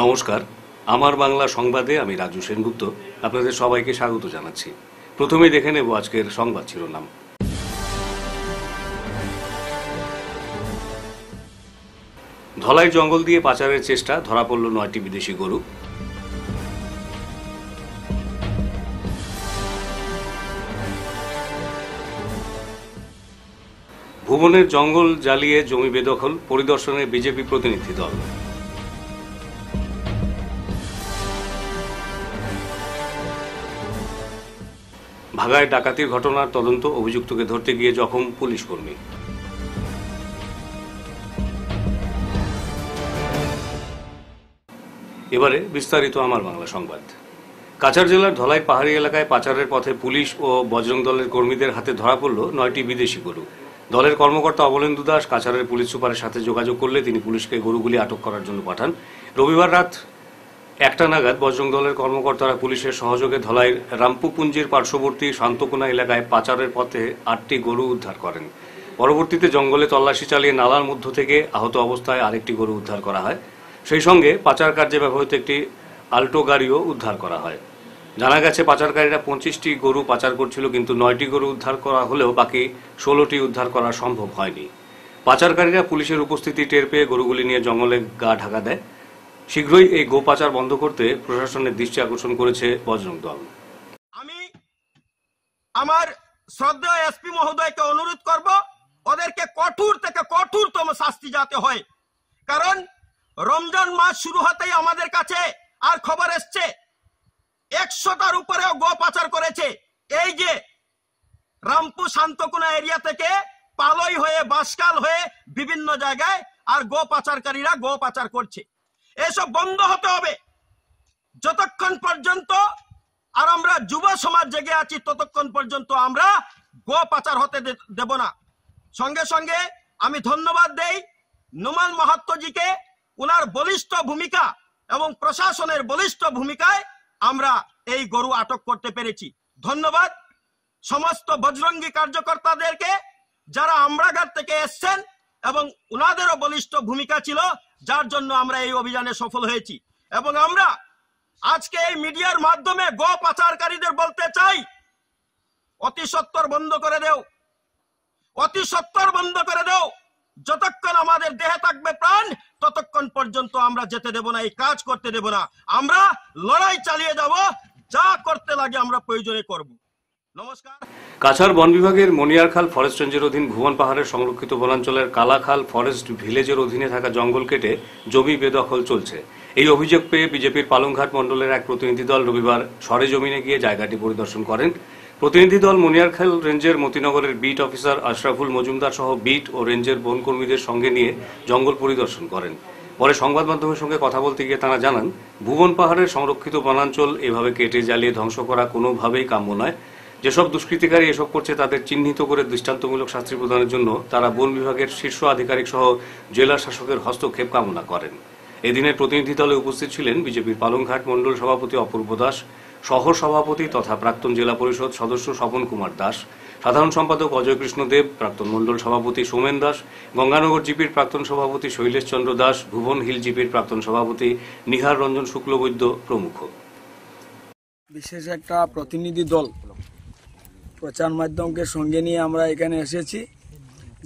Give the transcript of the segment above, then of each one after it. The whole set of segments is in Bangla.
নমস্কার, আমার বাংলা সংবাদে আমি রাজু সেনগুপ্ত আপনাদের সবাইকে স্বাগত জানাচ্ছি। প্রথমেই দেখে নেব আজকের সংবাদ শিরোনাম। ধলাই জঙ্গল দিয়ে পাচারের চেষ্টা, ধরা পড়ল 9টি বিদেশি গরু। ভুবনের জঙ্গল জ্বালিয়ে জমি বেদখল, পরিদর্শনে বিজেপি প্রতিনিধি দল। ভাগায় ডাকাতির ঘটনার তদন্ত, অভিযুক্তকে ধরতে গিয়ে জখম পুলিশ কর্মী। এবারে বিস্তারিত আমার বাংলা সংবাদ। কাছাড় জেলার ধলাই পাহাড়ি এলাকায় পাচারের পথে পুলিশ ও বজরং দলের কর্মীদের হাতে ধরা পড়ল 9টি বিদেশি গরু। দলের কর্মকর্তা অবলেন্দু দাস কাছাড়ের পুলিশ সুপারের সাথে যোগাযোগ করলে তিনি পুলিশকে গরুগুলি আটক করার জন্য পাঠান। রবিবার রাত 1টা নাগাদ বজরং দলের কর্মকর্তারা পুলিশের সহযোগে ধলাইয়ের রামপুপুঞ্জির পার্শ্ববর্তী শান্তকোনা এলাকায় পাচারের পথে 8টি গরু উদ্ধার করেন। পরবর্তীতে জঙ্গলে তল্লাশি চালিয়ে নালার মধ্য থেকে আহত অবস্থায় আরেকটি গরু উদ্ধার করা হয়। সেই সঙ্গে পাচার কার্যে ব্যবহৃত একটি আল্টো গাড়িও উদ্ধার করা হয়। জানা গেছে পাচারকারীরা 25টি গরু পাচার করছিল, কিন্তু 9টি গরু উদ্ধার করা হলেও বাকি 16টি উদ্ধার করা সম্ভব হয়নি। পাচারকারীরা পুলিশের উপস্থিতি টের পেয়ে গরুগুলি নিয়ে জঙ্গলে গা ঢাকা দেয়। শীঘ্রই এই গো পাচার বন্ধ করতে প্রশাসনের দৃষ্টি আকর্ষণ করেছে বজরং দল। আমি আমার শ্রদ্ধেয় এসপি মহোদয়কে অনুরোধ করব, ওদেরকে কঠোর থেকে কঠোরতম শাস্তি যাতে হয়। কারণ রমজান মাস শুরু হতেই আমাদের কাছে আর খবর এসছে 100টার উপরেও গো পাচার করেছে। এই যে রামপুর শান্তকোনা এরিয়া থেকে পালই হয়ে বাসকাল হয়ে বিভিন্ন জায়গায় আর গো পাচারকারীরা গো পাচার করছে। এসব বন্ধ হতে হবে। যতক্ষণ পর্যন্ত আর আমরা যুব সমাজ জেগে আছি ততক্ষণ পর্যন্ত আমরা গো পাচার হতে দেব না। সঙ্গে সঙ্গে আমি ধন্যবাদ দেই নুমান মাহাত্মজিকে, উনার বলিষ্ঠ ভূমিকা এবং প্রশাসনের বলিষ্ঠ ভূমিকায় আমরা এই গরু আটক করতে পেরেছি। ধন্যবাদ সমস্ত বজরঙ্গী কার্যকর্তাদেরকে যারা আমরাঘাট থেকে এসছেন এবং উনাদেরও বলিষ্ঠ ভূমিকা ছিল, যার জন্য আমরা এই অভিযানে সফল হয়েছি। এবং আমরা আজকে এই মিডিয়ার মাধ্যমে গো পাচারকারীদের বলতে চাই, অতি সত্বর বন্ধ করে দেও, অতি সত্বর বন্ধ করে দেও। যতক্ষণ আমাদের দেহে থাকবে প্রাণ ততক্ষণ পর্যন্ত আমরা যেতে দেব না, এই কাজ করতে দেব না। আমরা লড়াই চালিয়ে যাব, যা করতে লাগে আমরা প্রয়োজনে করব। নমস্কার। কাছাড় বন বিভাগের মনিয়ারখাল ফরেস্ট রেঞ্জের অধীন ভুবন পাহাড়ের সংরক্ষিত বনাঞ্চলের কালাখাল ফরেস্ট ভিলেজের অধীনে থাকা জঙ্গল কেটে জমি বেদখল চলছে। এই অভিযোগ পেয়ে বিজেপির পালংঘাট মণ্ডলের এক প্রতিনিধি দল রবিবার সরেজমিনে গিয়ে জায়গাটি পরিদর্শন করেন। প্রতিনিধি দল মনিয়ারখাল রেঞ্জের মতিনগরের বিট অফিসার আশরাফুল মজুমদার সহ বিট ও রেঞ্জের বনকর্মীদের সঙ্গে নিয়ে জঙ্গল পরিদর্শন করেন। পরে সংবাদ মাধ্যমের সঙ্গে কথা বলতে গিয়ে তারা জানান, ভুবন পাহাড়ের সংরক্ষিত বনাঞ্চল এভাবে কেটে জ্বালিয়ে ধ্বংস করা কোনোভাবেই কাম্য নয়। যেসব দুষ্কৃতিকারী এসব করছে তাদের চিহ্নিত করে দৃষ্টান্তমূলক শাস্তি প্রদানের জন্য তারা বন বিভাগের শীর্ষ আধিকারিক সহ জেলা শাসকের হস্তক্ষেপ কামনা করেন। এদিনের প্রতিনিধি দলে উপস্থিত ছিলেন বিজেপির পালংঘাট মণ্ডল সভাপতি অপূর্ব দাস, সহ সভাপতি তথা প্রাক্তন জেলা পরিষদ সদস্য স্বপন কুমার দাস, সাধারণ সম্পাদক অজয় কৃষ্ণ দেব, প্রাক্তন মণ্ডল সভাপতি সোমেন দাস, গঙ্গানগর জিপির প্রাক্তন সভাপতি শৈলেশ চন্দ্র দাস, ভুবন হিল জিপির প্রাক্তন সভাপতি নিহার রঞ্জন শুক্লবৈদ্য প্রমুখ। বিশেষ একটা প্রতিনিধি দল প্রচার মাধ্যমকে সঙ্গে নিয়ে আমরা এখানে এসেছি,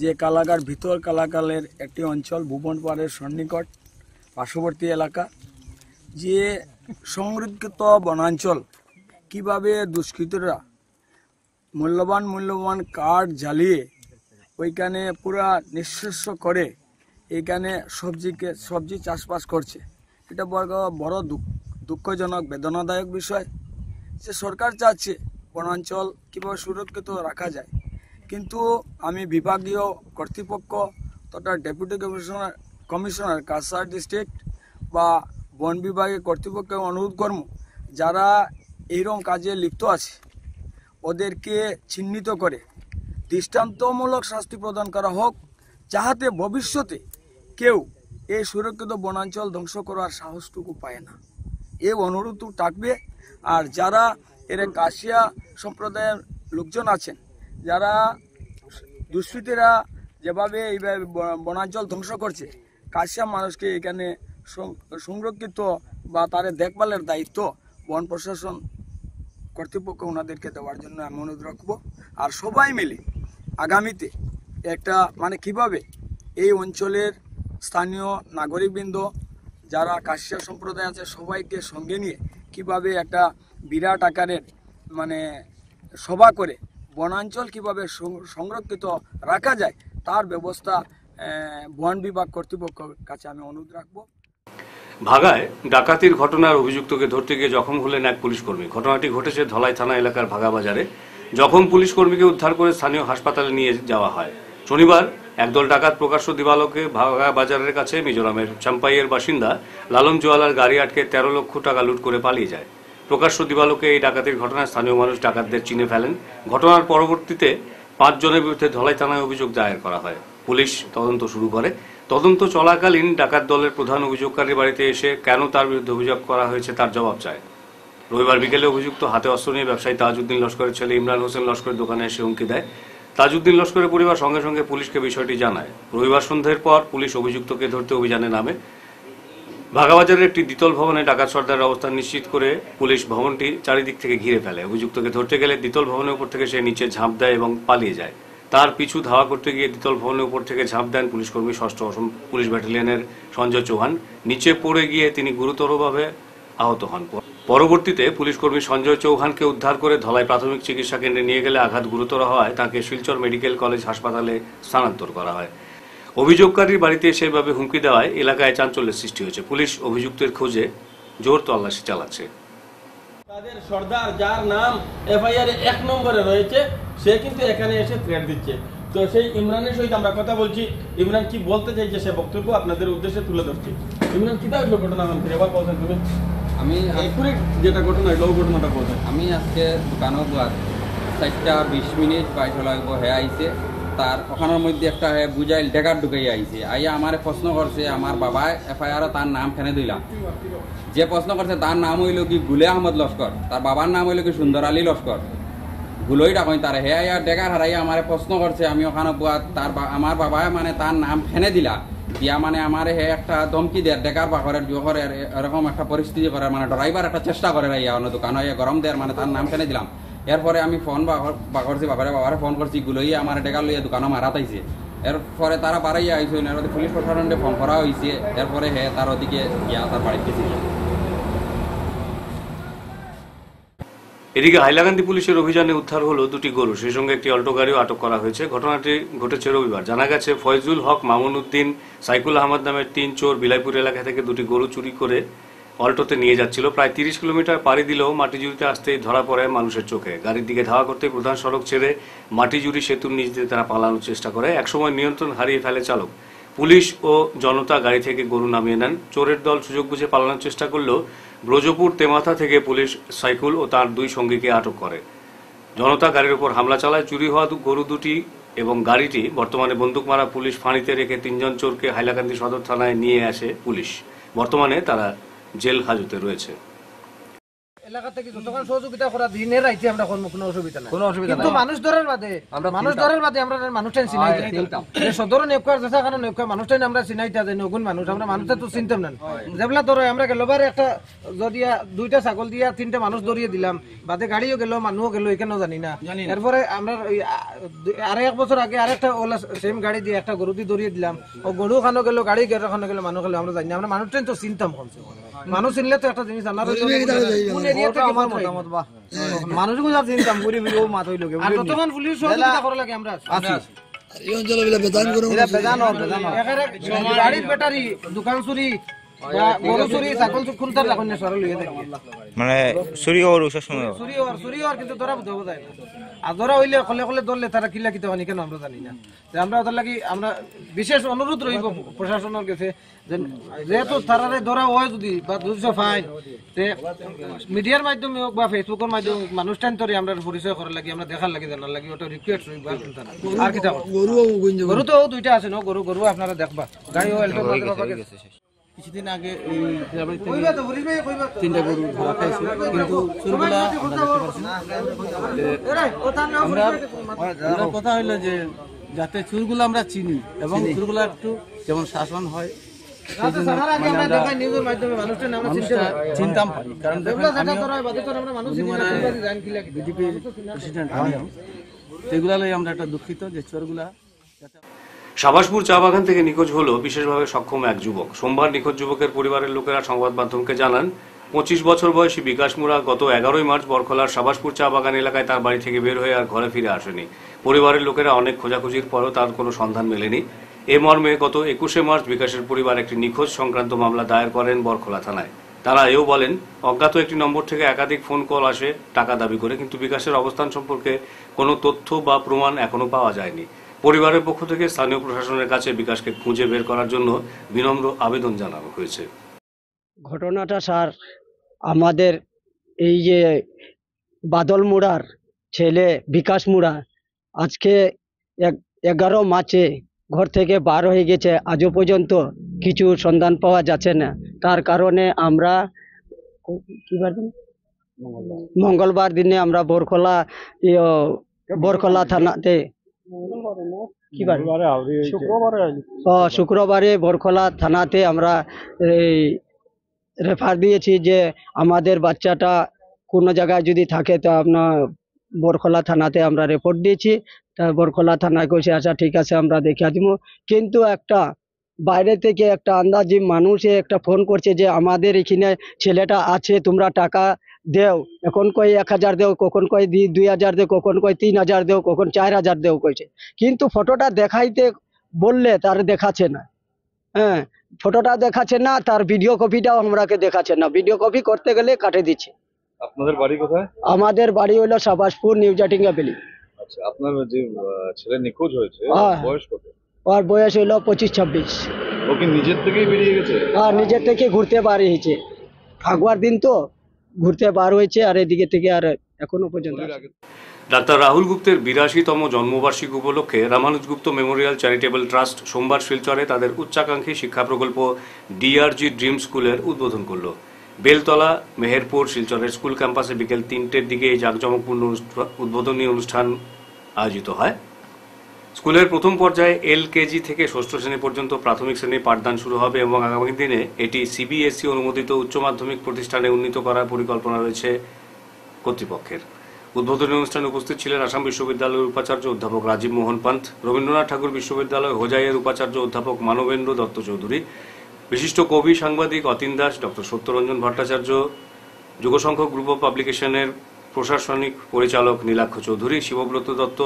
যে কালাঘাট ভিতর কালাকালের একটি অঞ্চল ভুবন পাহাড়ের সন্নিকট পার্শ্ববর্তী এলাকা, যে সংরক্ষিত বনাঞ্চল কিভাবে দুষ্কৃতীরা মূল্যবান কাঠ জ্বালিয়ে ওইখানে পুরা নিঃশেষ করে এইখানে সবজি চাষবাস করছে। এটা বড় দুঃখজনক বেদনাদায়ক বিষয় যে সরকার চাচ্ছে বনাঞ্চল কীভাবে সুরক্ষিত রাখা যায়, কিন্তু আমি বিভাগীয় কর্তৃপক্ষ তথা ডেপুটি কমিশনার কাছাড় ডিস্ট্রিক্ট বা বন বিভাগের কর্তৃপক্ষকে অনুরোধ করব, যারা এইরকম কাজে লিপ্ত আছে ওদেরকে চিহ্নিত করে দৃষ্টান্তমূলক শাস্তি প্রদান করা হোক, যাহাতে ভবিষ্যতে কেউ এই সুরক্ষিত বনাঞ্চল ধ্বংস করার সাহসটুকু পায় না। এই অনুরোধ থাকবে। আর যারা এর কাশিয়া সম্প্রদায়ের লোকজন আছেন, যারা দুষ্কৃতীরা যেভাবে এইভাবে বনাঞ্চল ধ্বংস করছে, কাশিয়া মানুষকে এখানে সংরক্ষিত বা তাদের দেখভালের দায়িত্ব বন প্রশাসন কর্তৃপক্ষ ওনাদেরকে দেওয়ার জন্য আমি অনুরোধ রাখবো। আর সবাই মিলে আগামীতে একটা মানে কিভাবে এই অঞ্চলের স্থানীয় নাগরিকবৃন্দ যারা কাশিয়া সম্প্রদায় আছে সবাইকে সঙ্গে নিয়ে কিভাবে একটা বিরাট আকারের মানে সভা করে বনাঞ্চল কিভাবে সংরক্ষিত রাখা যায় তার ব্যবস্থা বন বিভাগ কর্তৃপক্ষের কাছে আমি অনুরোধ রাখবো। ভাগায় ডাকাতির ঘটনার অভিযুক্তকে ধরতে গিয়ে জখম হলেন এক পুলিশকর্মী। ঘটনাটি ঘটেছে ধলাই থানা এলাকার ভাগা বাজারে। জখম পুলিশকর্মীকে উদ্ধার করে স্থানীয় হাসপাতালে নিয়ে যাওয়া হয়। শনিবার একদল ডাকাত প্রকাশ্য দিবালোকে ভাগা বাজারের কাছে মিজোরামের চাম্পাইয়ের বাসিন্দা লালন জোয়ালার গাড়ি আটকে 13 লক্ষ টাকা লুট করে পালিয়ে যায়। প্রকাশ্য দিবালোকে এই ডাকাতির ঘটনায় স্থানীয় মানুষ ডাকাতদের চিনে ফেলেন। ঘটনার পরবর্তীতে 5 জনের বিরুদ্ধে ধলাই থানায় অভিযোগ দায়ের করা হয়। পুলিশ তদন্ত শুরু করে। তদন্ত চলাকালীন ডাকাত দলের প্রধান অভিযোগকারীর বাড়িতে এসে কেন তার বিরুদ্ধে অভিযোগ করা হয়েছে তার জবাব চায়। রবিবার বিকেলে অভিযুক্ত হাতে অস্ত্র নিয়ে ব্যবসায়ী তাজউদ্দিন লস্করের ছেলে ইমরান হোসেন লস্করের দোকানে এসে হুমকি দেয়। তাজউদ্দিন লস্করের পরিবার সঙ্গে সঙ্গে পুলিশকে বিষয়টি জানায়। রবিবার সন্ধ্যের পর পুলিশ অভিযুক্তকে ধরতে অভিযানে নামে। ভাগাবাজারের একটি দ্বিতল ভবনে ডাকাত সর্দারের অবস্থান নিশ্চিত করে পুলিশ ভবনটি চারিদিক থেকে ঘিরে ফেলে। অভিযুক্তকে ধরতে গেলে দ্বিতল ভবনের উপর থেকে সে নিচে ঝাঁপ দেয় এবং পালিয়ে যায়। তার পিছু ধাওয়া করতে গিয়ে দ্বিতল ভবনের উপর থেকে ঝাঁপ দেন পুলিশকর্মী 6ষ্ঠ অসম পুলিশ ব্যাটালিয়নের সঞ্জয় চৌহান। নিচে পড়ে গিয়ে তিনি গুরুতরভাবে আহত হন। পরবর্তীতে পুলিশকর্মী সঞ্জয় চৌহানকে উদ্ধার করে ধলাই প্রাথমিক চিকিৎসা কেন্দ্রে নিয়ে গেলে আঘাত গুরুতর হওয়ায় তাকে শিলচর মেডিকেল কলেজ হাসপাতালে স্থানান্তর করা হয়। অভিযোগকারীর বাড়িতে সেভাবে হুমকি দেওয়ায় এলাকায় চাঞ্চল্যের সৃষ্টি হয়েছে। পুলিশ অভিযুক্তের খোঁজে জোর তল্লাশি চালাচ্ছে। তাদের সর্দার যার নাম এফআইআর 1 নম্বরে রয়েছে সে কিন্তু এখানে এসে থ্রেট দিচ্ছে। তো সেই ইমরানের সহিত আমরা কথা বলছি। ইমরান কি বলতে চাইছে সে বক্তব্য আপনাদের উদ্দেশ্যে তুলে ধরছি। ইমরান কি তাহলে ঘটনা এবার বলছেন তুমি? আমি একুরেট যেটা ঘটনা হলো ঘটনাটা বলছেন। আমি আজকে দোকানত যাওয়ার 4টা 20 মিনিট বাইরে লাগবো হে আইছে তার ওখানের মধ্যে একটা হে বুঝাইল ডেকার ঢুকাই আইছে আইয়া আমার প্রশ্ন করছে আমার বাবা এফআইআর তার নাম ফেনে দিলাম। যে প্রশ্ন করছে তার নাম হইল কি গুলে আহমদ লস্কর, তার বাবার নাম হইল কি সুন্দর আলী লস্কর। গুলোই ডাকই তার হে আইয়া ডেকার হারাইয়া আমার প্রশ্ন করছে। আমি ওখানে তার আমার বাবা মানে তার নাম ফেনে দিলা দিয়া মানে আমার হে একটা ধমকি দেয় ডেকার বাঘরের জোহরের এরকম একটা পরিস্থিতি করে মানে ড্রাইভার একটা চেষ্টা করে রাইয়া অন্য দোকান হয়ে গরম দেয় মানে তার নাম ফেনে দিলাম। এরপরে আমি ফোন বাঘরছি বাবারে ফোন করছি গুলোই আমার ডেকার লইয়া দোকানে মারাত আইছে। এরপরে তারা বাড়াইয়া আইছে পুলিশ প্রশাসনকে ফোন করা হয়েছে। এরপরে হে তার ওদিকে গিয়া তার বাড়িতে গেছে। এদিকে হাইলাকান্দি পুলিশের অভিযানে উদ্ধার হলো 2টি গরু, সেই সঙ্গে একটি অল্টো গাড়িও আটক করা হয়েছে। ঘটনাটি ঘটেছে রবিবার। জানা গেছে ফয়জুল হক, মামুন উদ্দিন, সাইকুল আহমদ নামের 3 চোর বিলাইপুর এলাকা থেকে 2টি গরু চুরি করে অল্টোতে নিয়ে যাচ্ছিল। প্রায় 30 কিলোমিটার পাড়ি দিলেও মাটিজুরিতে আসতেই ধরা পড়ে মানুষের চোখে। গাড়ির দিকে ধাওয়া করতে প্রধান সড়ক ছেড়ে মাটিজুরি সেতুর নিচ দিয়ে তারা পালানোর চেষ্টা করে। একসময় নিয়ন্ত্রণ হারিয়ে ফেলে চালক। পুলিশ ও জনতা গাড়ি থেকে গরু নামিয়ে নেন। চোরের দল সুযোগ বুঝে পালানোর চেষ্টা করলেও ব্রজপুর তেমাথা থেকে পুলিশ সাইকুল ও তার 2 সঙ্গীকে আটক করে। জনতা গাড়ির উপর হামলা চালায়। চুরি হওয়া গরু 2টি এবং গাড়িটি বর্তমানে বন্দুক মারা পুলিশ ফাঁড়িতে রেখে 3 জন চোরকে হাইলাকান্দি সদর থানায় নিয়ে আসে পুলিশ। বর্তমানে তারা জেল হাজতে রয়েছে। এলাকা থেকে যতক্ষণ সহযোগিতা করা দিনের রাইতে আমরা কোনো অসুবিধা নাই, কিন্তু মানুষ ধরার বাদে আমরা মানুষটাই চিনাই সদর নেপকার যেসা কারণ নেপকা মানুষটাই আমরা চিনাইতা যে নগুন মানুষ আমরা মানুষটা তো চিনতাম না। যেগুলা ধরো আমরা গেলবার একটা যদিয়া 2টা ছাগল দিয়া 3টা মানুষ ধরিয়ে দিলাম, বাদে গাড়িও গেল মানুষও গেল এখানেও জানি না। এরপরে আমরা আরো 1 বছর আগে আরেকটা ওলা সেম গাড়ি দিয়ে একটা গরু দিয়ে ধরিয়ে দিলাম। ও গরু খানো গেল, গাড়ি খানো গেল, মানুষ গেল আমরা জানি না। আমরা মানুষটাই তো চিনতাম কমছে। মানুষ চিনলে তো একটা জিনিস জানার মানুষগুলো চিনতাম যতক্ষণ পুলিশ সহযোগিতা করা লাগে আমরা গাড়ির ব্যাটারি দোকান চুরি গরু চুরি ছাগল খুনতার লাখ মানে চুরি হওয়ার কিন্তু ধরা দেবো যায় না। আর ধরা হইলে কলে কলে ধরলে তারা কিলা কিতে হয়নি কেন আমরা জানি না। আমরা ওদের লাগি আমরা বিশেষ অনুরোধ রইব প্রশাসনের কাছে যেহেতু তারারে ধরা হয় যদি বা 200 ফাইন মিডিয়ার মাধ্যমে হোক বা ফেসবুকের মাধ্যমে মানুষটান তরে আমরা পরিচয় করার লাগি আমরা দেখার লাগি জানার লাগি ওটা রিকোয়েস্ট রইব। আর কি গরু তো 2টা আছে না, গরু আপনারা দেখবা গাড়ি কিছুদিন আগে এই 3টা গরু ধরা খাইছে, কিন্তু চোরগুলা আমরা কথা হইলো যে যাতে চোরগুলো আমরা চিনি এবং চোরগুলা একটু যেমন শাসন হয় আচ্ছা, সারার আগে আমরা দেখাই নিউজের মাধ্যমে মানুষের নাম চিনতে পারি, চিনতাম পারি, কারণ যেগুলো যেটা তোরা বাদে তোরা আমরা মানুষ চিনি না, কিভাবে জান কিলা কি বিজেপি প্রেসিডেন্ট হয় এগুলা লই আমরা একটা দুঃখিত যে চোরগুলা। সাবাসপুর চা বাগান থেকে নিখোঁজ হলো বিশেষভাবে সক্ষম এক যুবক। সোমবার নিখোঁজ যুবকের পরিবারের লোকেরা সংবাদ মাধ্যমকে জানান, 25 বছর বয়সী বিকাশ মুরা গত 11ই মার্চ বরখলার সাবাসপুর চা বাগান এলাকায় তার বাড়ি থেকে বের হয়ে আর ঘরে ফিরে আসেনি। পরিবারের লোকেরা অনেক খোঁজাখুঁজির পরও তার কোনো সন্ধান মেলেনি। এ মর্মে গত 21শে মার্চ বিকাশের পরিবার একটি নিখোঁজ সংক্রান্ত মামলা দায়ের করেন বরখলা থানায়। তারা এও বলেন, অজ্ঞাত একটি নম্বর থেকে একাধিক ফোন কল আসে টাকা দাবি করে, কিন্তু বিকাশের অবস্থান সম্পর্কে কোনো তথ্য বা প্রমাণ এখনো পাওয়া যায়নি। পরিবারের পক্ষ থেকে স্থানীয় প্রশাসনের কাছে বিকাশকে খুঁজে বের করার জন্য বিনম্র আবেদন জানানো হয়েছে। ঘটনাটা স্যার, আমাদের এই যে বাদল মুড়ার ছেলে বিকাশ মুড়া আজকে 11 মার্চে ঘর থেকে বার হয়ে গেছে, আজও পর্যন্ত কিছু সন্ধান পাওয়া যাচ্ছে না। তার কারণে আমরা মঙ্গলবার দিনে আমরা বরখলা থানাতে শুক্রবারে বরখলা থানাতে আমরা রেফার দিয়েছি যে আমাদের বাচ্চাটা কোনো জায়গায় যদি থাকে তো আপনার বরখলা থানাতে আমরা রিপোর্ট দিয়েছি। তা বরখলা থানায় কইছে আচ্ছা ঠিক আছে আমরা দেখিয়ে দিব, কিন্তু একটা বাইরে থেকে একটা আন্দাজি মানুষে একটা ফোন করছে যে আমাদের এখানে ছেলেটা আছে, তোমরা টাকা দেও। এখন কই 1000 দেও, কখন কই 2000 দেও, কখন কই 3000 দেও, কখন 4000 দেও কইছে, কিন্তু ফটোটা দেখাইতে বললে তার দেখাচ্ছে না। হ্যাঁ, ফটোটা দেখাচ্ছে না, তার ভিডিও কপিটাও আমরাকে দেখাচ্ছে না। ভিডিও কপি করতে গেলে কাটে দিচ্ছে। আপনাদের বাড়ি কোথায়? আমাদের বাড়ি হলো সাবাসপুর নিউ জাটিঙ্গা বেলি। আচ্ছা, আপনার যে ছেলে নিখোঁজ হয়েছে বয়স কত? ওর বয়স হলো 25-26। ও কি নিজের থেকেই বেরিয়ে গেছে? আর নিজের থেকে ঘুরতে বার হয়েছে, ফাগুয়ার দিন তো ঘুরতে বার হয়েছে, আর এদিকে থেকে আর এখনো পর্যন্ত। ডাক্তার রাহুল গুপ্তের 82তম জন্মবার্ষিকী উপলক্ষে রামানুজ গুপ্ত মেমোরিয়াল চ্যারিটেবল ট্রাস্ট সোমবার শিলচরে তাদের উচ্চাকাঙ্ক্ষী শিক্ষা প্রকল্প ডিআরজি ড্রিম স্কুলের উদ্বোধন করল। বেলতলা মেহেরপুর শিলচরের স্কুল ক্যাম্পাসে বিকেল 3টের দিকে এই জাঁকজমকপূর্ণ উদ্বোধনী অনুষ্ঠান আয়োজিত হয়। স্কুলের প্রথম পর্যায়ে LKG থেকে ষষ্ঠ শ্রেণী পর্যন্ত প্রাথমিক শ্রেণীর পাঠদান শুরু হবে এবং আগামী দিনে এটি CBSE অনুমোদিত উচ্চ মাধ্যমিক প্রতিষ্ঠানে উন্নীত করার পরিকল্পনা রয়েছে কর্তৃপক্ষের। উদ্বোধনী অনুষ্ঠানে উপস্থিত ছিলেন আসাম বিশ্ববিদ্যালয়ের উপাচার্য অধ্যাপক রাজীব মোহন পান্ত, রবীন্দ্রনাথ ঠাকুর বিশ্ববিদ্যালয় হোজাইয়ের উপাচার্য অধ্যাপক মানবেন্দ্র দত্ত চৌধুরী, বিশিষ্ট কবি সাংবাদিক Atin Das, doctor Satyaranjan Bhattacharya, Jugasankha group of পাবলিকেশনের প্রশাসনিক পরিচালক নীলাক্ষ চৌধুরী, শিবব্রত দত্ত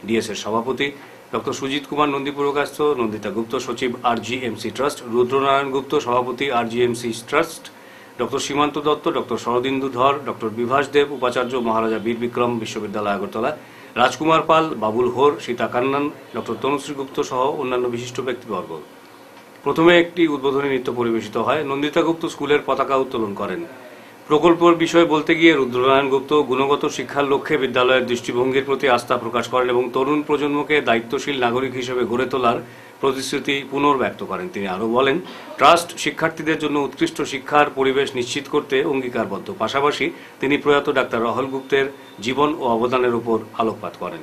DS এর সভাপতি, ডক্টর সুজিত কুমার নন্দী পুরকাস্ত, নন্দিতা গুপ্ত সচিব RGMC ট্রাস্ট, রুদ্রনারায়ণ গুপ্ত সভাপতি RGMC ট্রাস্ট, ডক্টর সীমান্ত দত্ত, ডক্টর শরদিন্দু ধর, ডক্টর বিভাস দেব উপাচার্য মহারাজা বীর বিক্রম বিশ্ববিদ্যালয় আগরতলা, রাজকুমার পাল, বাবুল হোর, সীতা কান্নান, ডক্টর তনুশ্রী গুপ্ত সহ অন্যান্য বিশিষ্ট ব্যক্তিবর্গ। প্রথমে একটি উদ্বোধনী নৃত্য পরিবেশিত হয়। নন্দিতা গুপ্ত স্কুলের পতাকা উত্তোলন করেন। প্রকল্পের বিষয়ে বলতে গিয়ে রুদ্রনারায়ণ গুপ্ত গুণগত শিক্ষার লক্ষ্যে বিদ্যালয়ের দৃষ্টিভঙ্গির প্রতি আস্থা প্রকাশ করেন এবং তরুণ প্রজন্মকে দায়িত্বশীল নাগরিক হিসেবে গড়ে তোলার প্রতিশ্রুতি পুনর্ব্যক্ত করেন। তিনি আরও বলেন, ট্রাস্ট শিক্ষার্থীদের জন্য উৎকৃষ্ট শিক্ষার পরিবেশ নিশ্চিত করতে অঙ্গীকারবদ্ধ। পাশাপাশি তিনি প্রয়াত ডাক্তার রাহুল গুপ্তের জীবন ও অবদানের উপর আলোকপাত করেন।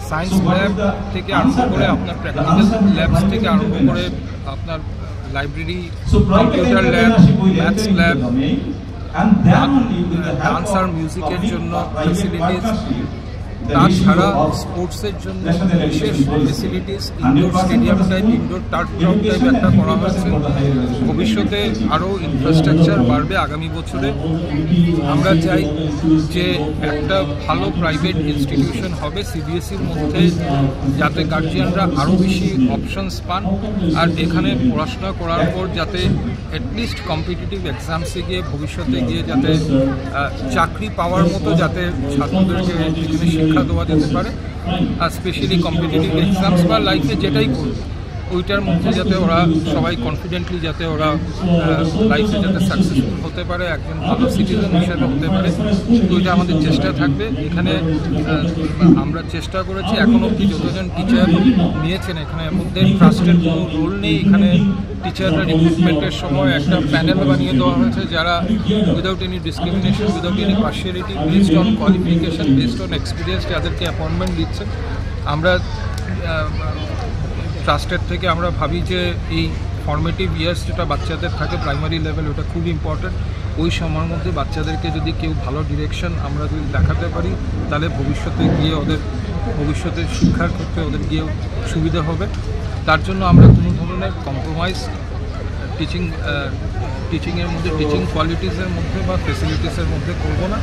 সায়েন্স ল্যাব থেকে আরম্ভ করে আপনার প্র্যাকটিক্যাল ল্যাবস থেকে আরম্ভ করে আপনার library, computer lab, maths lab, dance আর মিউজিকের জন্য ফেসিলিটিস, তাছাড়া স্পোর্টসের জন্য বিশেষ facilities, indoor stadium type, indoor turf ground type একটা করা হয়েছে। ভবিষ্যতে আরও ইনফ্রাস্ট্রাকচার বাড়বে আগামী বছরে। আমরা চাই যে একটা ভালো প্রাইভেট ইনস্টিটিউশন হবে CBSEর মধ্যে, যাতে গার্জিয়ানরা আরও বেশি অপশনস পান, আর এখানে পড়াশোনা করার পর যাতে অ্যাটলিস্ট কম্পিটিটিভ এক্সামসে গিয়ে ভবিষ্যতে গিয়ে যাতে চাকরি পাওয়ার মতো যাতে ছাত্রদেরকে এখানে শিক্ষা দেওয়া যেতে পারে, আর স্পেশালি কম্পিটিটিভ এক্সামস বা লাইফে যেটাই করবে ওইটার মধ্যে যাতে ওরা সবাই কনফিডেন্টলি যাতে ওরা লাইফে যাতে সাকসেসফুল হতে পারে, একজন ভালো সিটিজেন হিসেবে হতে পারে, ওইটা আমাদের চেষ্টা থাকবে। এখানে আমরা চেষ্টা করেছি এখন অবধি যতজন টিচার নিয়েছেন এখানের মধ্যে ট্রাস্টের কোনো রোল নেই। এখানে টিচাররা রিক্রুটমেন্টের সময় একটা প্যানেল বানিয়ে দেওয়া হয়েছে যারা without any discrimination, without any partiality, based on qualification, based on experience যাদেরকে অ্যাপয়েন্টমেন্ট দিচ্ছেন। আমরা ট্রাস্টের থেকে আমরা ভাবি যে এই ফর্মেটিভ ইয়ার্স যেটা বাচ্চাদের থাকে প্রাইমারি লেভেল, ওটা খুব ইম্পর্ট্যান্ট। ওই সময়ের মধ্যে বাচ্চাদেরকে যদি কেউ ভালো ডিরেকশন আমরা যদি দেখাতে পারি, তাহলে ভবিষ্যতে গিয়ে ওদের ভবিষ্যতে শিক্ষার ক্ষেত্রে ওদের গিয়ে সুবিধা হবে। তার জন্য আমরা কোনো ধরনের কম্প্রোমাইজ টিচিংয়ের মধ্যে, টিচিং কোয়ালিটিসের মধ্যে বা ফেসিলিটিসের মধ্যে করব না।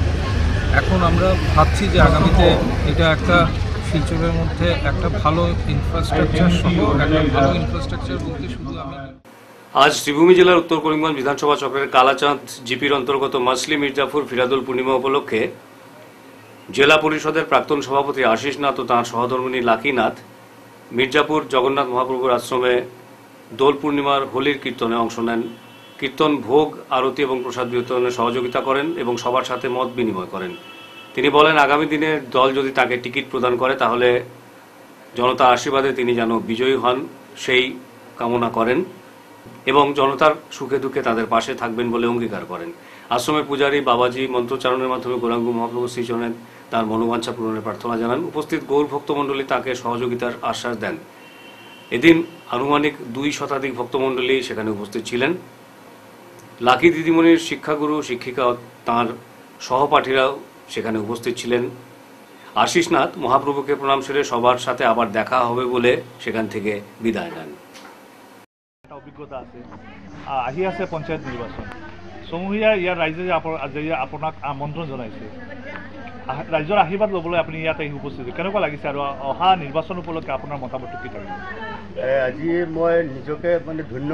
এখন আমরা ভাবছি যে আগামীতে এটা একটা শিলচরের মধ্যে একটা ভালো ইনফ্রাস্ট্রাকচার সহ একটা ভালো ইনফ্রাস্ট্রাকচার বলতে শুধু আমি আজ শ্রীভূমি জেলার উত্তর করিমগঞ্জ বিধানসভা চক্রের কালাচাঁদ জিপির অন্তর্গত মাসলি মির্জাপুর ফিরাদুল পূর্ণিমা উপলক্ষে জেলা পরিষদের প্রাক্তন সভাপতি আশিস নাথ ও তাঁর সহধর্মিণী লাকি নাথ মির্জাপুর জগন্নাথ মহাপ্রভুর আশ্রমে দোল পূর্ণিমার হোলির কীর্তনে অংশ নেন। কীর্তন, ভোগ, আরতি এবং প্রসাদ বিতরণে সহযোগিতা করেন এবং সবার সাথে মত বিনিময় করেন। তিনি বলেন, আগামী দিনে দল যদি তাকে টিকিট প্রদান করে তাহলে জনতার আশীর্বাদে তিনি যেন বিজয়ী হন সেই কামনা করেন এবং জনতার সুখে দুঃখে তাদের পাশে থাকবেন বলে অঙ্গীকার করেন। আশ্রমের পূজারী বাবাজি মন্ত্রোচ্চারণের মাধ্যমে গৌরাঙ্গ মহাপ্রভু শ্রীচরণে তার মনোবাঞ্ছা পূরণের প্রার্থনা জানান। উপস্থিত গৌর ভক্তমণ্ডলী তাকে সহযোগিতার আশ্বাস দেন। এদিন আনুমানিক 2 শতাধিক ভক্তমণ্ডলী সেখানে উপস্থিত ছিলেন। লাকি দিদিমণির শিক্ষাগুরু, শিক্ষিকা ও তাঁর সহপাঠীরাও সেখানে উপস্থিত ছিলেন। আশিস নাথ মহাপ্রভুকে প্রণাম সেরে সবার সাথে আবার দেখা হবে বলে সেখান থেকে বিদায় নেন। অভিজ্ঞতা আছে, আহি আছে পঞ্চায়ত নিৰ্বাচন সমূহীয়া ইয়াৰ ৰাইজে আপোনাক আমন্ত্ৰণ জনাইছে। ৰাইজৰ আশীৰ্বাদ ল'বলৈ আপুনি ইয়াত আহি উপস্থিত, কেনেকুৱা লাগিছে আৰু অহা নিৰ্বাচন উপলক্ষে আপোনাৰ মতামতটো কি থাকিব? আজি মই নিজকে মানে ধন্য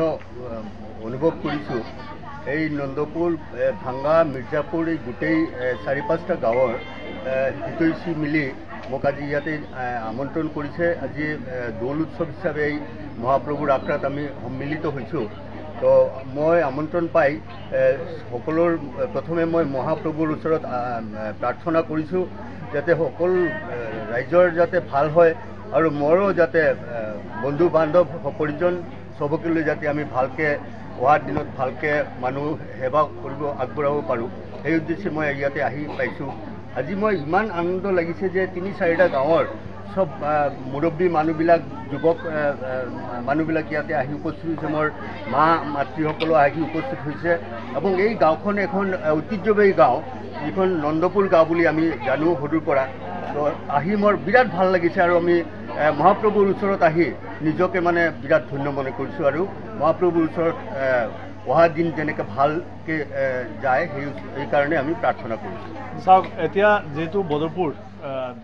অনুভৱ কৰিছোঁ। এই নন্দপুৰ, ভাঙ্গা, মিৰ্জাপুৰ এই গোটেই 4-5টা গাঁৱৰ হিতৈষী মিলি মোক আজি ইয়াতে আমন্ত্ৰণ কৰিছে। আজি দৌল উৎসৱ হিচাপে এই মহাপ্ৰভুৰ আখৰাত আমি সন্মিলিত হৈছোঁ। তো মই আমন্ত্ৰণ পাই সকলোৰ প্ৰথমে মই মহাপ্ৰভুৰ ওচৰত প্ৰাৰ্থনা কৰিছোঁ যাতে সকলো ৰাইজৰ যাতে ভাল হয় আৰু মোৰো যাতে বন্ধু বান্ধৱ পৰিজন চবকে লৈ যাতে আমি ভালকৈ অহা দিনত ভালকৈ মানুহ সেৱা কৰিব আগবঢ়াব পাৰোঁ, সেই উদ্দেশ্যে মই ইয়াতে আহি পাইছোঁ। আজি মই ইমান আনন্দ লাগিছে যে 3-4টা গাঁৱৰ সব মুৰব্বী মানুহবিলাক, যুৱক মানুহবিলাক ইয়াতে আহি উপস্থিত হৈছে। মোৰ মা মাতৃসকলো আহি উপস্থিত হৈছে এবং এই গাঁওখন এখন ঐতিহ্যবাহী গাঁও, যিখন নন্দপুৰ গাঁও বুলি আমি জানো সৰুৰ পৰা। তো আহি মোৰ বিৰাট ভাল লাগিছে আৰু আমি মহাপ্ৰভুৰ ওচৰত আহি নিজকে মানে বিৰাট ধন্য মনে কৰিছোঁ আৰু মহাপ্ৰভুৰ ওচৰত অহা দিন যেনেকৈ ভালকৈ যায় সেইকাৰণে আমি প্ৰাৰ্থনা কৰিছোঁ। চাওক, এতিয়া যেহেতু বদরপুর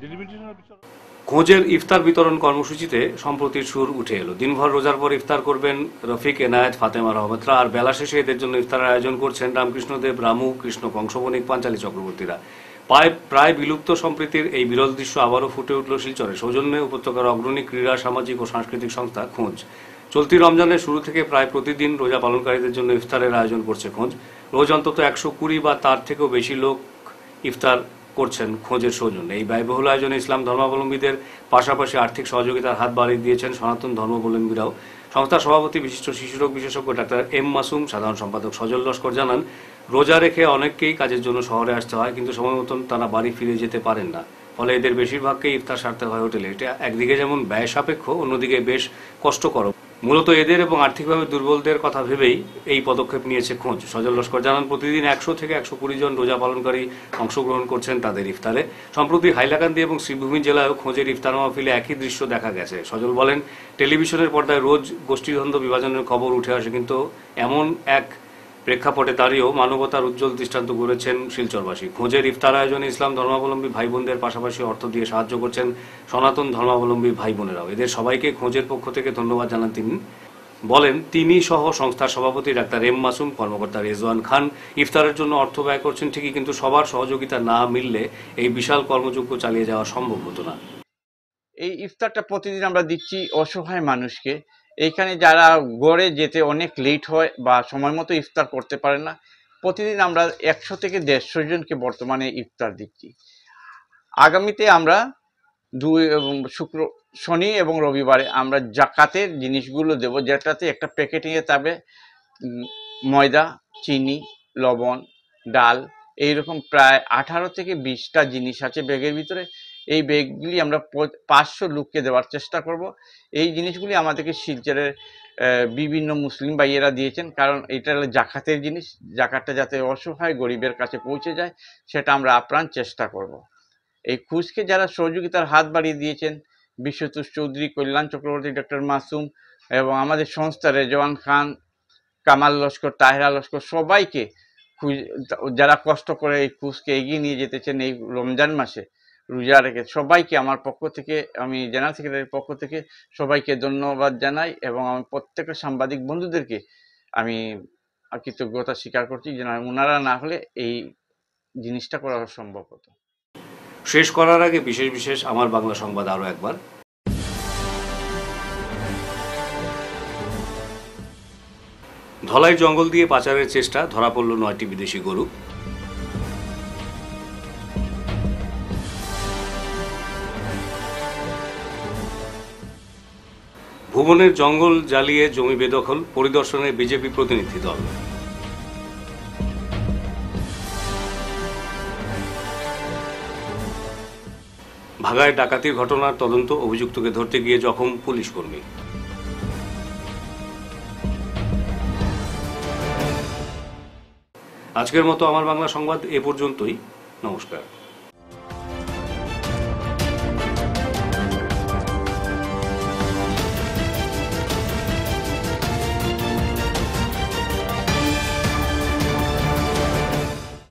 ডেলিমিটেশনের পিছনে খোঁজের ইফতার বিতরণ কর্মসূচিতে সম্প্রতির সুর উঠে এলো। দিনভর রোজার পর ইফতার করবেন রফিক, এনায়েত, ফাতেমা রহমতরা, আর বেলা শেষে এদের জন্য ইফতারের আয়োজন করছেন রামকৃষ্ণদেব, রামু, কৃষ্ণ কংসবণিক, পাঞ্চালী চক্রবর্তীরা। প্রায় বিলুপ্ত সম্প্রীতির এই বিরল দৃশ্য আবারও ফুটে উঠল শিলচরে। সৌজন্যে উপত্যকার অগ্রণী ক্রীড়া, সামাজিক ও সাংস্কৃতিক সংস্থা খোঁজ। চলতি রমজানের শুরু থেকে প্রায় প্রতিদিন রোজা পালনকারীদের জন্য ইফতারের আয়োজন করছে খোঁজ। রোজ অন্তত 120 বা তার থেকেও বেশি লোক ইফতার করছেন খোঁজের সৌজন্যে। এই ব্যয়বহুল আয়োজনে ইসলাম ধর্মাবলম্বীদের পাশাপাশি আর্থিক সহযোগিতার হাত বাড়িয়ে দিয়েছেন সনাতন ধর্মাবলম্বীরাও। সংস্থার সভাপতি বিশিষ্ট শিশুরোগ বিশেষজ্ঞ ডাক্তার এম মাসুম, সাধারণ সম্পাদক সজল লস্কর জানান, রোজা রেখে অনেককেই কাজের জন্য শহরে আসতে হয়, কিন্তু সময় মতন তারা বাড়ি ফিরে যেতে পারেন না। ফলে এদের বেশিরভাগকেই ইফতার সারতে হয় হোটেলে। এটা একদিকে যেমন ব্যয় সাপেক্ষ, অন্যদিকে বেশ কষ্টকর। মূলত এদের এবং আর্থিকভাবে দুর্বলদের কথা ভেবেই এই পদক্ষেপ নিয়েছে খোঁজ। সজল লস্কর জানান, প্রতিদিন 100 থেকে 120 জন রোজা পালনকারী অংশগ্রহণ করছেন তাদের ইফতারে। সম্প্রতি হাইলাকান্দি এবং শ্রীভূমি জেলায়ও খোঁজের ইফতার মাহফিলে একই দৃশ্য দেখা গেছে। সজল বলেন, টেলিভিশনের পর্দায় রোজ গোষ্ঠীদ্বন্দ্ব বিভাজনের খবর উঠে আসে, কিন্তু এমন এক প্রেক্ষাপটে দাঁড়িয়েও মানবতার উজ্জ্বল দৃষ্টান্ত গড়েছেন শিলচরবাসী। খোঁজের ইফতার আয়োজনে ইসলাম ধর্মাবলম্বী ভাই বোনদের পাশাপাশি অর্থ দিয়ে সাহায্য করছেন সনাতন ধর্মাবলম্বী ভাই বোনেরাও। এদের সবাইকে খোঁজের পক্ষ থেকে ধন্যবাদ জানান তিনি। বলেন, তিনি সহ সংস্থার সভাপতি ডাক্তার এম মাসুম, কর্মকর্তা রেজওয়ান খান ইফতারের জন্য অর্থ ব্যয় করছেন ঠিকই, কিন্তু সবার সহযোগিতা না মিললে এই বিশাল কর্মযজ্ঞ চালিয়ে যাওয়া সম্ভব হতো না। এই ইফতারটা প্রতিদিন আমরা দিচ্ছি অসহায় মানুষকে। এইখানে যারা গড়ে যেতে অনেক লেট হয় বা সময় মতো ইফতার করতে পারে না, প্রতিদিন আমরা 100 থেকে 150 জনকে বর্তমানে ইফতার দিচ্ছি। আগামীতে আমরা শনি এবং রবিবারে আমরা জাকাতের জিনিসগুলো দেব, যেটাতে একটা প্যাকেটিংয়ে তবে ময়দা, চিনি, লবণ, ডাল, এইরকম প্রায় 18 থেকে 20টা জিনিস আছে ব্যাগের ভিতরে। এই ব্যাগগুলি আমরা 500 লোককে দেওয়ার চেষ্টা করব। এই জিনিসগুলি আমাদেরকে শিলচরের বিভিন্ন মুসলিম ভাইয়েরা দিয়েছেন, কারণ এটা হলো জাকাতের জিনিস। জাকাতটা যাতে অসহায় গরিবের কাছে পৌঁছে যায় সেটা আমরা আপ্রাণ চেষ্টা করব। এই খুশকে যারা সহযোগিতার হাত বাড়িয়ে দিয়েছেন, বিশ্বতোষ চৌধুরী, কল্যাণ চক্রবর্তী, ডক্টর মাসুম এবং আমাদের সংস্থা রেজওয়ান খান, কামাল লস্কর, তাহেরা লস্কর, সবাইকে যারা কষ্ট করে এই খুশকে এগিয়ে নিয়ে যেতেছেন এই রমজান মাসে রোজা রেখে, সবাইকে আমার পক্ষ থেকে, আমি জেনারেল সেক্রেটারির পক্ষ থেকে সবাইকে ধন্যবাদ জানাই এবং আমি প্রত্যেকটা সাংবাদিক বন্ধুদেরকে আমি কৃতজ্ঞতা স্বীকার করছি যে ওনারা না হলে এই জিনিসটা করা সম্ভব হতো। শেষ করার আগে বিশেষ আমার বাংলা সংবাদ আরও একবার। ধলাই জঙ্গল দিয়ে পাচারের চেষ্টা, ধরা পড়ল 9টি বিদেশি গরু। ভুবনের জঙ্গল জ্বালিয়ে জমি বেদখল, পরিদর্শনে বিজেপি প্রতিনিধি দল। ভাগায় ডাকাতির ঘটনার তদন্ত, অভিযুক্তকে ধরতে গিয়ে জখম পুলিশ কর্মী। আজকের মতো আমার বাংলা সংবাদ এ পর্যন্তই। নমস্কার।